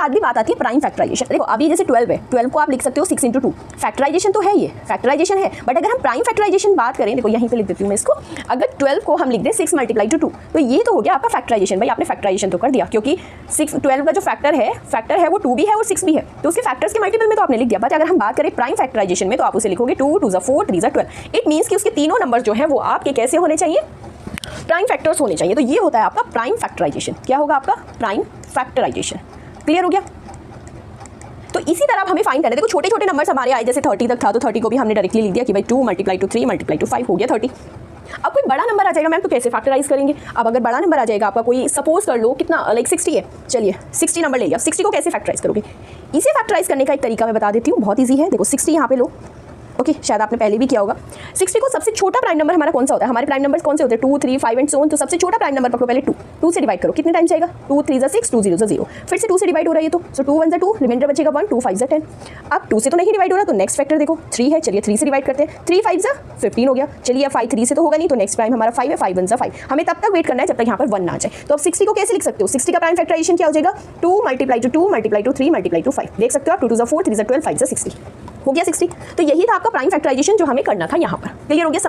बाद भी बात आती है प्राइम फैक्टराइजेशन। देखो अभी जैसे 12 है, 12 को आप लिख सकते हो 6 × 2, फैक्टराइजेशन तो है, ये फैक्टराइजेशन है, बट अगर हम प्राइम फैक्टराइजेशन बात करें, देखो यहीं पे लिख देती हूँ मैं इसको, अगर 12 को हम लिख दें 6 × 2, तो ये तो हो गया आपका फैक्टराइजेशन। भाई आपने फैक्टराइजेशन तो कर दिया, क्योंकि 12 का जो फैक्टर है वो 2 भी है और 6 भी है, तो उसके फैक्टर्स के मल्टीपल में तो आपने लिख दिया। बट अगर हम बात करें प्राइम फैक्टराइजेशन में, तो आप उसे लिखोगे 2 × 2 = 4, 3 × 12। इट मीन्स कि उसके तीनों नंबर जो हैं वो आपके कैसे होने चाहिए, प्राइम फैक्टर्स होने चाहिए। तो ये होता है आपका प्राइम फैक्टराइजेशन। क्या होगा आपका प्राइम फैक्टराइजेशन। क्लियर हो गया? तो इसी तरह आप हमें फाइंड करना है। देखो छोटे छोटे नंबर्स हमारे आए, जैसे 30 तक था तो 30 को भी हमने डायरेक्टली लिख दिया कि भाई 2 × 3 × 5 हो गया 30। अब कोई बड़ा नंबर आ जाएगा मैम, तो कैसे फैक्टराइज करेंगे? अब अगर बड़ा नंबर आ जाएगा आपका, कोई सपोज कर लो कितना, लाइक 60 है, चलिए 60 नंबर ले लिया, 60 को कैसे फैक्टराइज करोगे? इसे फैक्टराइज करने का एक तरीका मैं बता देती हूँ, बहुत ईजी है। देखो 60 यहाँ पे लो, ओके शायद आपने पहले भी किया होगा। 60 को सबसे छोटा प्राइम नंबर हमारा कौन सा होता है? हमारे प्राइम नंबर्स कौन से होते हैं? 2, 3, 5 एंड सो ऑन। तो सबसे छोटा प्राइम नंबर पकड़ो, पहले 2 से डिवाइड करो, कितने टाइम्स जाएगा? 2 × 3 = 6, 2 × 0 = 0, फिर से 2 से डिवाइड हो रहा है, तो 2 × 1 = 2, रिमाइंडर बचेगा 1, 2 × 5 = 10। अब 2 से तो नहीं डिवाइड हो रहा, तो नेक्स्ट फैक्टर देखो 3 है, चलिए 3 से डिवाइड करते हैं, 3 × 5 = 15 हो गया। चलिए अब 5 3 से तो होगा नहीं, तो नेक्स्ट प्राइम हमारा 5 है, 5 × 1 = 5। हमें तब तक वेट करना है जब तक यहाँ पर 1 ना आ जाए। तो अब 60 को कैसे लिख सकते हो? 60 का प्राइम फैक्टराइजेशन क्या हो जाएगा? 2 × 2 × 2 × 3 × 5। देख सकते हो आप, 2 × 2 = 4, 3 × 12 = 5 = 60 हो गया 60। तो यही था आपका प्राइम फैक्टराइजेशन जो हमें करना था यहाँ पर। क्लियर हो गया?